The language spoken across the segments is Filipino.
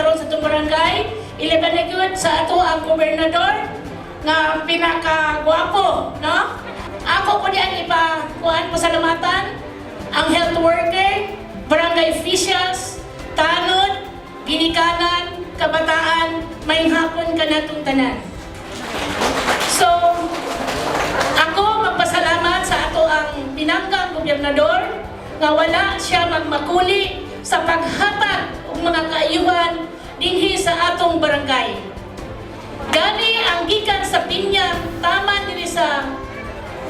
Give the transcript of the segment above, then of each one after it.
karon sa itong barangay. Ilaban na yun sa ato ang gobernador nga pinakagwapo, no? Ako po diyan ipakuhaan po salamatan ang health worker, barangay officials, tanod, ginikanan, kabataan, may hapon ka natong tanan. So, ako magpasalamat sa ato ang pinanggang gobernador nga wala siya magmakuli sa paghatag og mga kaayuhan dinhi sa atong barangay. Gani ang gikan sa Pinya, tama diri sa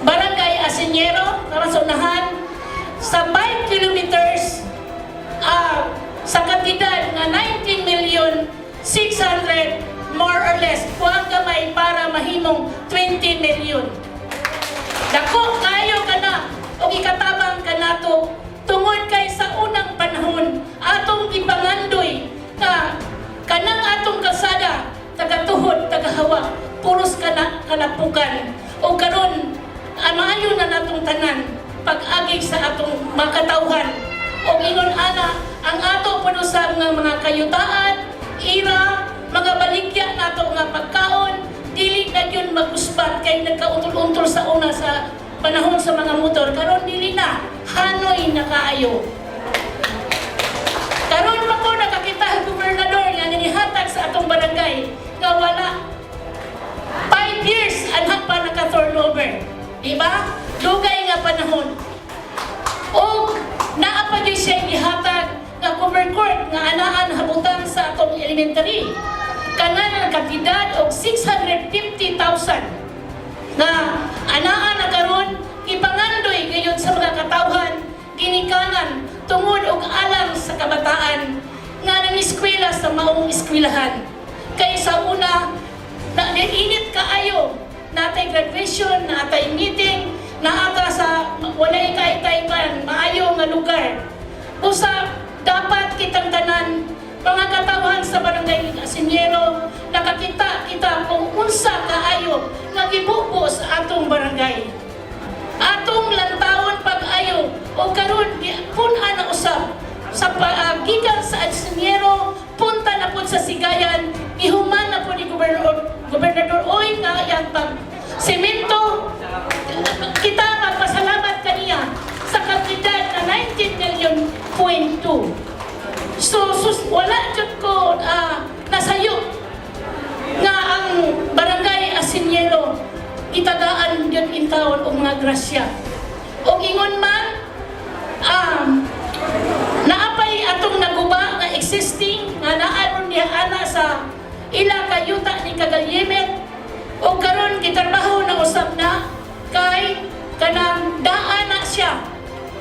Barangay Asiñero, para sa unahan, sa 5 kilometers sa kantidad nga 19,600,000 more or less, kuang gamay para mahimong 20 million. Dako kayo ka na o ikatabang ka nato tungod kay sa unang panahon atong gipangandoy na kanang atong kalsada tagatuhod, tagahawa, puros kanapukan o karon maayo na natong tanan pag-agi sa atong makatawhan o ingon ana ang ato panusab nga mga kayutaan, ira, mga baligya nato nga pagkaon, dili na yun mag-usbat kay nagkauntol-untol sa una sa panahon sa mga motor. Karon dili na, hanoy na kaayo. Karon pa ko nakakita ang gobernador nga ninihatag sa atong barangay nga wala 5 years anak pa naka-turnover. Diba? Dugay nga panahon. O naapagay siya ihatag nga cover court nga anaan habutan sa atong elementary. Kanan ang kantidad og 650,000 na anaan na karon ipangandoy gayon sa mga katawhan ginikanan tungod og alam sa kabataan nga nangiskwela sa maong eskwelahan. Kay sa una na init kaayo natay graduation, natay meeting, naata sa walay kaitaypan, maayo nga lugar. Usa dapat kitang tanan mga katawhan sa Barangay Asiñero nakakita kita kung unsa kaayo nga gibubo sa atong barangay. Atong lantawon pag-ayo o karon pun-an na usab sa gikan sa Asiñero punta na pud sa Sigayan, ihuman na pud ni gobernador oy nga yang pag semento kita magpasalamat kaniya sa kantidad na 19,000,000.2. So wala jud ko nasayo nga ang Barangay Asiñero itagaan jud in taon og mga grasya. Og ingon man naapay atong naguba nga existing nga naaron niya ana sa ila kayuta ni Kagalyemet o karon gitrabaho na usab na kay kanang daan na siya.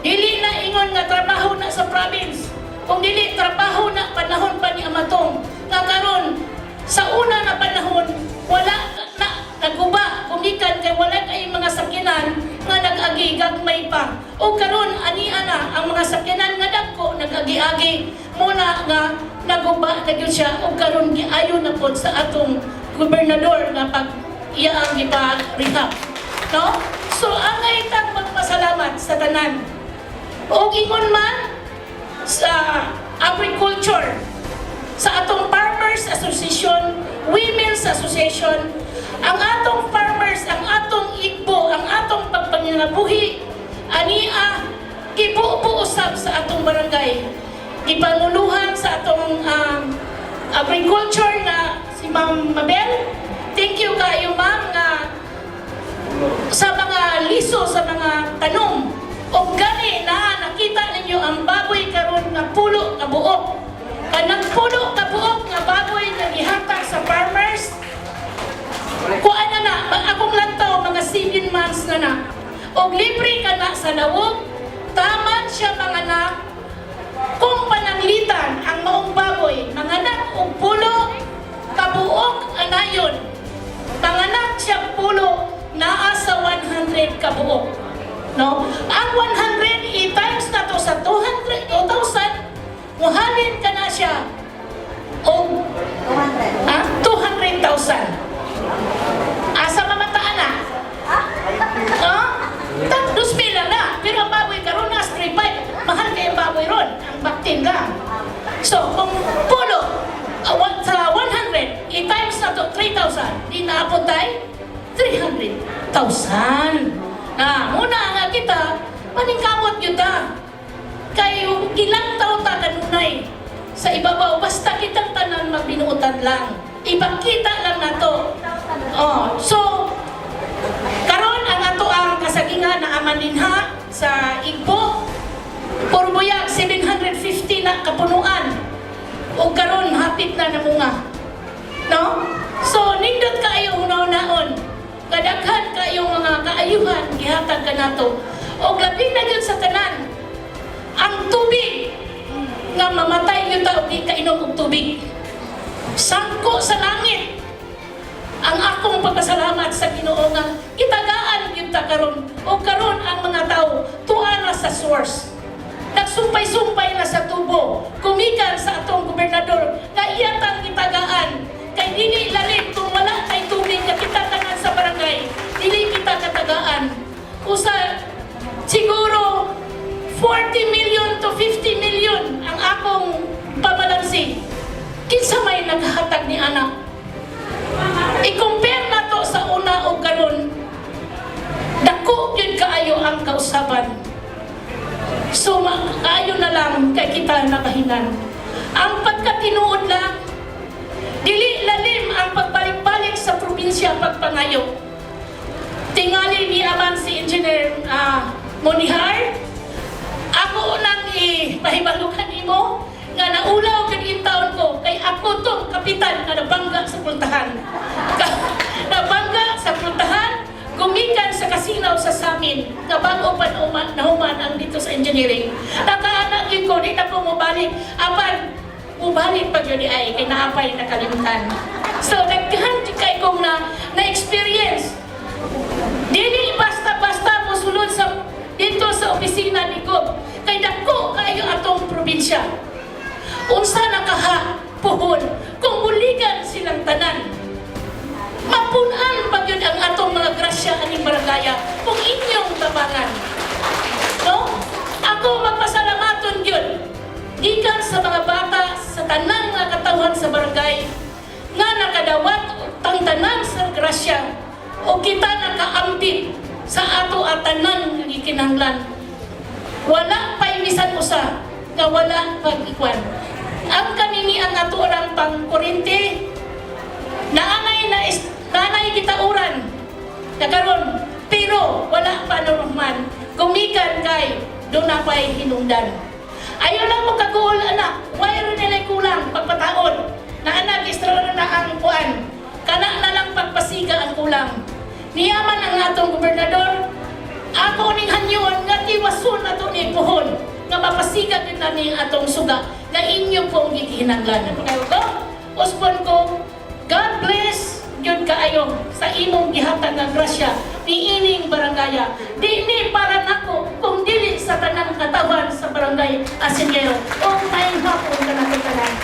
Dili na ingon nga trabaho na sa province. Kung dili trabaho na panahon pa ni Amatong nga karon sa una na panahon wala na naguba kung ikan kay wala kay mga sakyanan nga nag-agi gagmay pa. O karon ani ana ang mga sakyanan nga dagko nag-agi-agi muna nga naguba na gyud siya o karon giayo na pod sa atong gobernador nga pag iya ang ipa-rehab. No? So, ang itang magpasalamat sa tanan. O ingon man sa agriculture, sa atong Farmers Association, Women's Association, ang atong farmers, ang atong igbo, ang atong pagpanginabuhi, ania, gibuo usab sa atong barangay. Ipanguluhan sa atong agriculture na si Ma'am Mabel. Thank you kayo ma'am nga sa mga liso, sa mga tanong. O gani na nakita ninyo ang baboy karon nga pulo ka buok. Kanang pulo ka buok nga baboy nga gihatag sa farmers. Kuan na akong lantaw mga 7 months na. Og libre ka na sa lawog. Taman siya mga anak. Kung pananglitan ang maong baboy, manganak og pulo ka buok anayon. Panganak siya pulo naa sa 100 ka buok. No? Ang 100 i-times na to sa 200,000, muhalin ka na siya o 200,000. Asa mamataan na? Tapos mila na. Pero ang baboy karon na, 3.5. Mahal kayong baboy ron. Ang baktin lang. So, kung pulo, Na muna nga kita maningkamot yun ta. Kay ilang taon ta kanunay sa ibabaw basta kitang tanan magbinuotan lang. Ipakita lang nato. Oh, so karon ang ato ang kasagingan na amaninha sa Igbo Purbuyag 750 na kapunuan. O karon hapit na namunga. No? So nindot kaayo hunaw-naon. Kadaghan kaayo mga kaayuhan gihatag kanato. Og labi na gyud sa tanan. Ang tubig nga mamatay gyud ta og di kainom og tubig. Sangko sa langit. Ang akong pagpasalamat sa Ginoo nga gitagaan gyud ta karon. O karon ang mga tawo tuwa na sa source. Nagsumpay-sumpay na sa tubo. Kumikan sa atong gobernador na iyatang gitagaan. Kay dili lalim kung wala kay tubig na kita tanan sa barangay. Dili kita katagaan. Usa siguro 40 million to 50 million ang akong pamalansi. Kinsa may naghatag ni anak. I-compare na to sa una o karon. Dako yun kaayo ang kausaban. So, kaayo na lang kay kita nakahinan. Ang pagkatinuod lang, dili lalim ang pagbalik-balik sa probinsya pagpangayo. Tingali ni aman si Engineer Monihar, ako nang ipahibalukan nimo nga naulaw kag taon ko kay ako tong kapitan na nabangga sa puntahan. Nabangga sa puntahan, gumikan sa kasinaw sa Samin, nga bago pa nahuman ang dito sa engineering. Nakaanak yun ko, di na po mabalik. Apan, mabalik pag yun ay, kay naapay nakalimutan. So, nagkahan kay kong na-experience. Dili basta-basta mo sulod sa, dito sa opisina ni Gob. Kay dako kayo atong probinsya. Unsa nakaha, puhon, kung muligan silang tanan. Mapunan pag yun ang atong mga grasya aning barangaya kung inyong tabangan. No? Ako magpasalamaton yun. Gikan sa mga bata sa tanang nga katawhan sa barangay nga nakadawat tang tanan sa grasya o kita nakaambit sa ato at tanan nga gikinahanglan. Wala pa'y bisan usa nga wala pag-ikwan. Ang kanini ang ato orang pang-kurente nanay kita uran nakaroon pero wala pa naman kumikan kay doon na pa'y hinungdan. Ayaw lang mo kaguol anak, mayroon nila'y kulang pagpataon na anak istro na ang kuan kana na lang pagpasiga ang kulang. Niyaman ang atong gobernador ako ning hanyon nga tiwason nato ni puhon nga mapasiga din na ni atong suga na inyo pong gikinahanglan. Kayo ko, uspon ko, God bless yun kaayo sa imong gihatag nga grasya niining barangaya. Dili para nako kung dili sa tanang katawan sa barangay Asinero. O may hapon ka na tanan.